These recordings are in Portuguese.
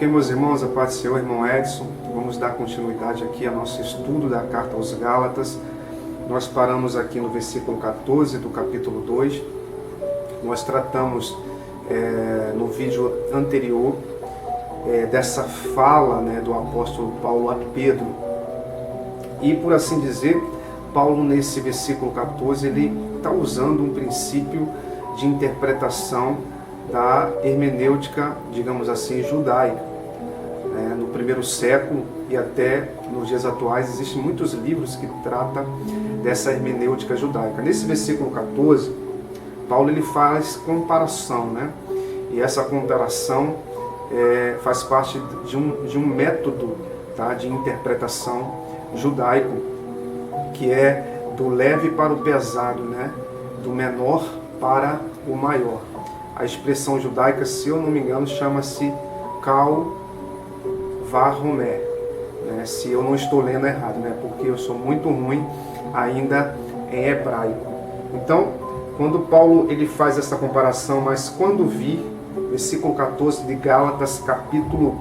Ok, meus irmãos, a paz do Senhor, irmão Edson. Vamos dar continuidade aqui ao nosso estudo da carta aos Gálatas. Nós paramos aqui no versículo 14 do capítulo 2. Nós tratamos no vídeo anterior dessa fala do apóstolo Paulo a Pedro. E, por assim dizer, Paulo, nesse versículo 14, ele está usando um princípio de interpretação da hermenêutica, digamos assim, judaica. No primeiro século e até nos dias atuais existem muitos livros que tratam dessa hermenêutica judaica. Nesse versículo 14, Paulo ele faz comparação, e essa comparação faz parte de um método de interpretação judaico, que é do leve para o pesado, do menor para o maior. A expressão judaica, se eu não me engano, chama-se Kal Varromé, se eu não estou lendo errado, porque eu sou muito ruim ainda em hebraico. Então, quando Paulo ele faz essa comparação, mas quando vi, versículo 14 de Gálatas, capítulo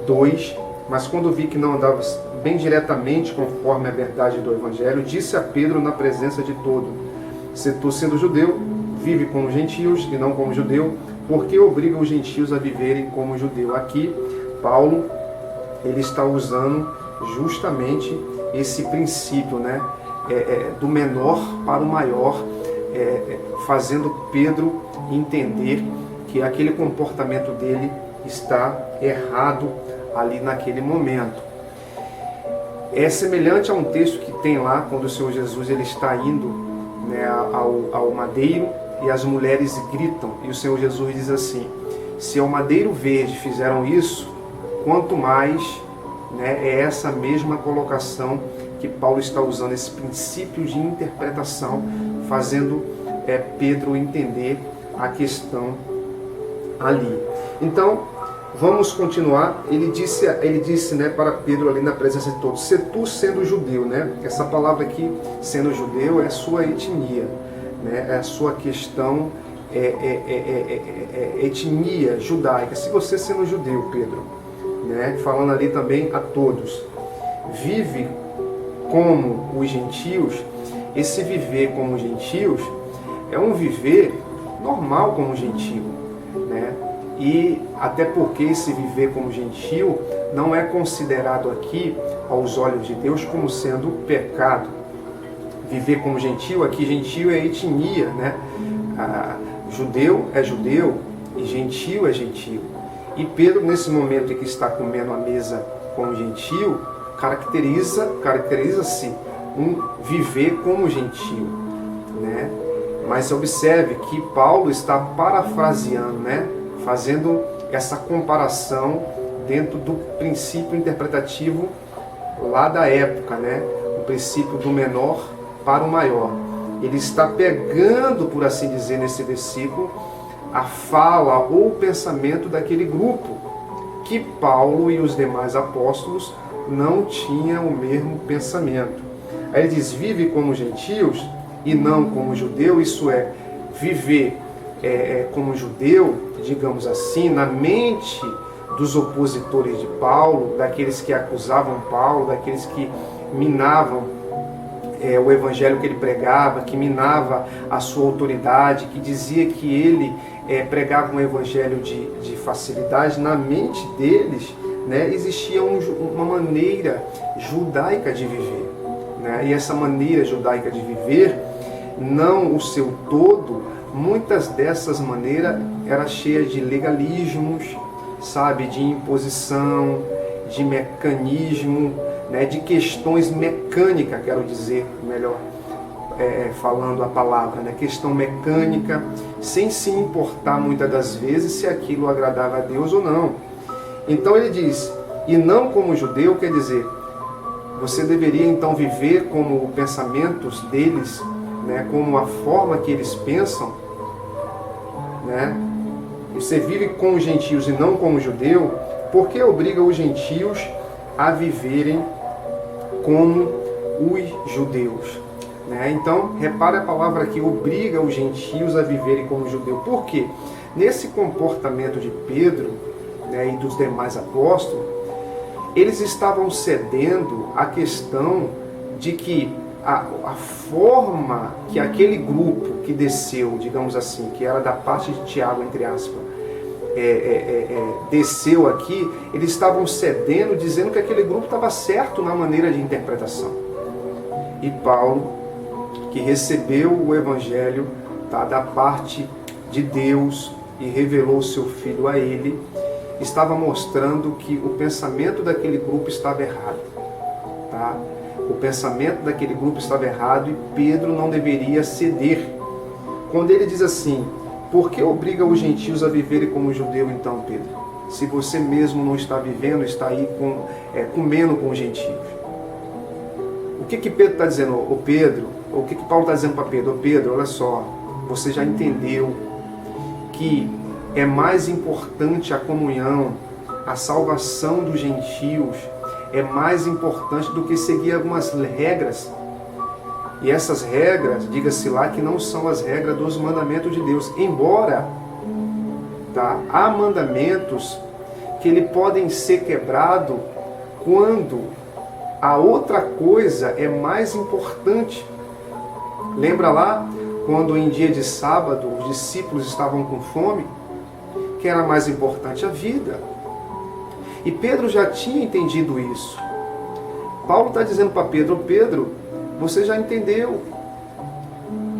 2, mas quando vi que não andava bem diretamente conforme a verdade do Evangelho, disse a Pedro na presença de todo: se tu, sendo judeu, vive como gentios e não como judeu, porque obriga os gentios a viverem como judeu. Aqui, Paulo ele está usando justamente esse princípio, do menor para o maior, fazendo Pedro entender que aquele comportamento dele está errado ali naquele momento. É semelhante a um texto que tem lá, quando o Senhor Jesus ele está indo ao madeiro e as mulheres gritam, e o Senhor Jesus diz assim: se ao madeiro verde fizeram isso, quanto mais, é essa mesma colocação que Paulo está usando, esse princípio de interpretação, fazendo Pedro entender a questão ali. Então, vamos continuar. Ele disse para Pedro ali na presença de todos: se tu, sendo judeu, essa palavra aqui, sendo judeu, é a sua etnia, é a sua questão, etnia judaica. Se você, sendo judeu, Pedro, falando ali também a todos, vive como os gentios, esse viver como os gentios é um viver normal como gentio, e até porque esse viver como gentio não é considerado aqui, aos olhos de Deus, como sendo pecado. Viver como gentio, aqui gentio é etnia, Judeu é judeu e gentio é gentio. E Pedro, nesse momento em que está comendo a mesa como gentio, caracteriza-se um viver como gentio, Mas observe que Paulo está parafraseando, fazendo essa comparação dentro do princípio interpretativo lá da época, o princípio do menor para o maior. Ele está pegando, por assim dizer, nesse versículo, a fala ou o pensamento daquele grupo, que Paulo e os demais apóstolos não tinham o mesmo pensamento. Aí ele diz: vive como gentios e não como judeu, isso é, viver como judeu, digamos assim, na mente dos opositores de Paulo, daqueles que acusavam Paulo, daqueles que minavam o evangelho que ele pregava, que minava a sua autoridade, que dizia que ele pregava um evangelho de facilidade. Na mente deles existia uma maneira judaica de viver, e essa maneira judaica de viver, não o seu todo, muitas dessas maneiras era cheia de legalismos, de imposição, de mecanismo, de questões mecânicas, quero dizer melhor, falando a palavra, questão mecânica, sem se importar muitas das vezes se aquilo agradava a Deus ou não. Então ele diz: e não como judeu, quer dizer, você deveria então viver como os pensamentos deles, como a forma que eles pensam, Você vive com os gentios e não como judeu, porque obriga os gentios a viverem como os judeus. Então, repare a palavra aqui: obriga os gentios a viverem como judeu. Por quê? Nesse comportamento de Pedro, né, e dos demais apóstolos, eles estavam cedendo à questão de que a forma que aquele grupo que desceu, digamos assim, que era da parte de Tiago, entre aspas, desceu aqui, eles estavam cedendo, dizendo que aquele grupo estava certo na maneira de interpretação. E Paulo, que recebeu o Evangelho, tá, da parte de Deus e revelou o seu Filho a ele, estava mostrando que o pensamento daquele grupo estava errado. Tá? O pensamento daquele grupo estava errado e Pedro não deveria ceder. Quando ele diz assim: por que obriga os gentios a viverem como judeu então, Pedro? Se você mesmo não está vivendo, está aí comendo com os gentios. O que Pedro está dizendo? Pedro, o que Paulo está dizendo para Pedro? Pedro, olha só, você já entendeu que é mais importante a comunhão, a salvação dos gentios, é mais importante do que seguir algumas regras. E essas regras, diga-se lá, que não são as regras dos mandamentos de Deus. Embora há mandamentos que ele podem ser quebrados quando a outra coisa é mais importante. Lembra lá, quando em dia de sábado os discípulos estavam com fome? Que era mais importante? A vida. E Pedro já tinha entendido isso. Paulo está dizendo para Pedro: Pedro, você já entendeu.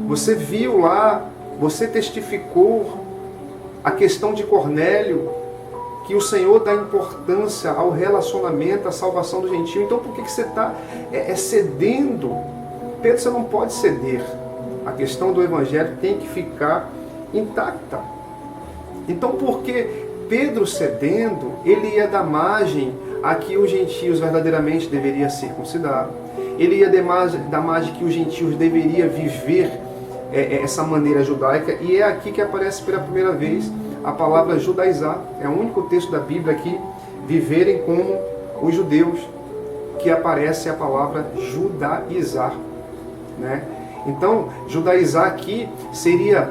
Você viu lá, você testificou a questão de Cornélio, que o Senhor dá importância ao relacionamento, à salvação do gentio. Então por que você está cedendo? Pedro, você não pode ceder. A questão do Evangelho tem que ficar intacta. Então por que Pedro cedendo, ele ia dar margem a que os gentios verdadeiramente deveriam circuncidar. Ele ia dar margem que os gentios deveriam viver essa maneira judaica. E é aqui que aparece pela primeira vez a palavra judaizar. É o único texto da Bíblia aqui, viverem como os judeus, que aparece a palavra judaizar. Né? Então, judaizar aqui seria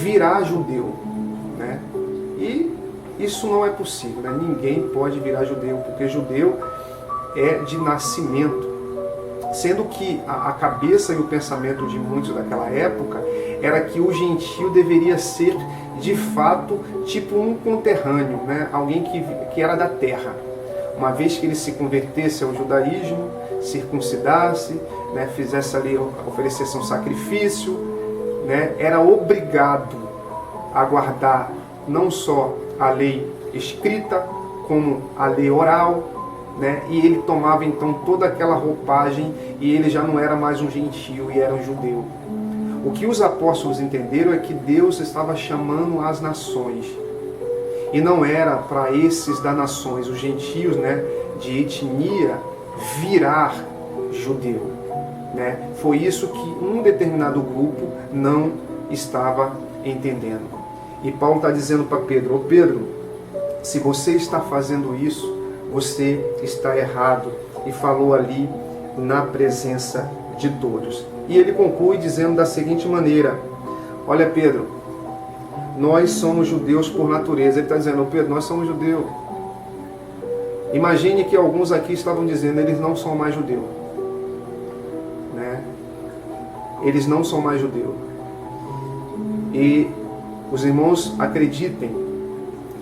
virar judeu. Né? E isso não é possível, né? Ninguém pode virar judeu, porque judeu é de nascimento. Sendo que a cabeça e o pensamento de muitos daquela época era que o gentio deveria ser, de fato, tipo um conterrâneo, né? Alguém que era da terra. Uma vez que ele se convertesse ao judaísmo, circuncidasse, né? Fizesse ali, oferecesse um sacrifício, né? Era obrigado a guardar não só a lei escrita, como a lei oral, né? E ele tomava então toda aquela roupagem e ele já não era mais um gentio e era um judeu. O que os apóstolos entenderam é que Deus estava chamando as nações. E não era para esses das nações, os gentios, né, de etnia, virar judeu. Né? Foi isso que um determinado grupo não estava entendendo. E Paulo está dizendo para Pedro: ô Pedro, se você está fazendo isso, você está errado. E falou ali na presença de todos. E ele conclui dizendo da seguinte maneira: olha, Pedro, nós somos judeus por natureza. Ele está dizendo: ô Pedro, nós somos judeus. Imagine que alguns aqui estavam dizendo: eles não são mais judeus. Né? Eles não são mais judeus. E os irmãos acreditem,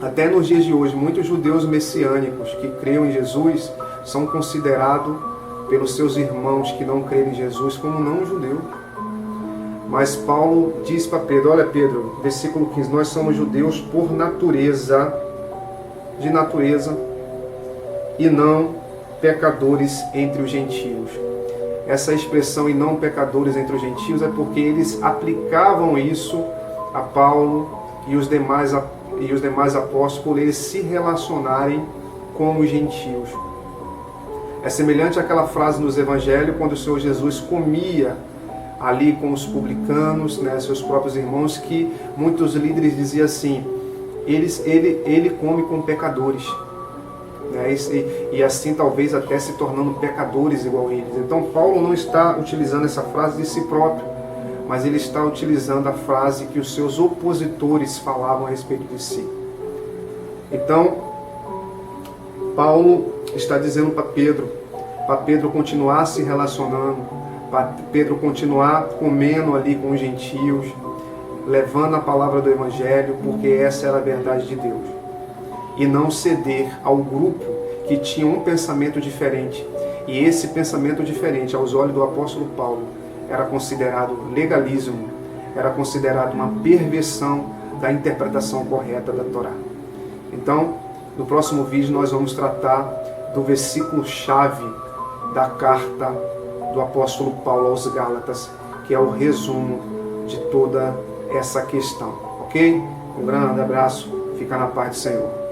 até nos dias de hoje, muitos judeus messiânicos que creem em Jesus são considerados pelos seus irmãos que não creem em Jesus como não judeu. Mas Paulo diz para Pedro: olha Pedro, versículo 15, nós somos judeus por natureza, de natureza, e não pecadores entre os gentios. Essa expressão, e não pecadores entre os gentios, é porque eles aplicavam isso a Paulo e os demais apóstolos, por eles se relacionarem com os gentios. É semelhante àquela frase nos evangelhos, quando o Senhor Jesus comia ali com os publicanos, né, seus próprios irmãos, que muitos líderes diziam assim: ele come com pecadores. Né, e assim talvez até se tornando pecadores igual a eles. Então Paulo não está utilizando essa frase de si próprio, mas ele está utilizando a frase que os seus opositores falavam a respeito de si. Então, Paulo está dizendo para Pedro continuar se relacionando, para Pedro continuar comendo ali com os gentios, levando a palavra do Evangelho, porque essa era a verdade de Deus. E não ceder ao grupo que tinha um pensamento diferente. E esse pensamento diferente, aos olhos do apóstolo Paulo, era considerado legalismo, era considerado uma perversão da interpretação correta da Torá. Então, no próximo vídeo nós vamos tratar do versículo-chave da carta do apóstolo Paulo aos Gálatas, que é o resumo de toda essa questão, ok? Um grande abraço, fica na paz do Senhor.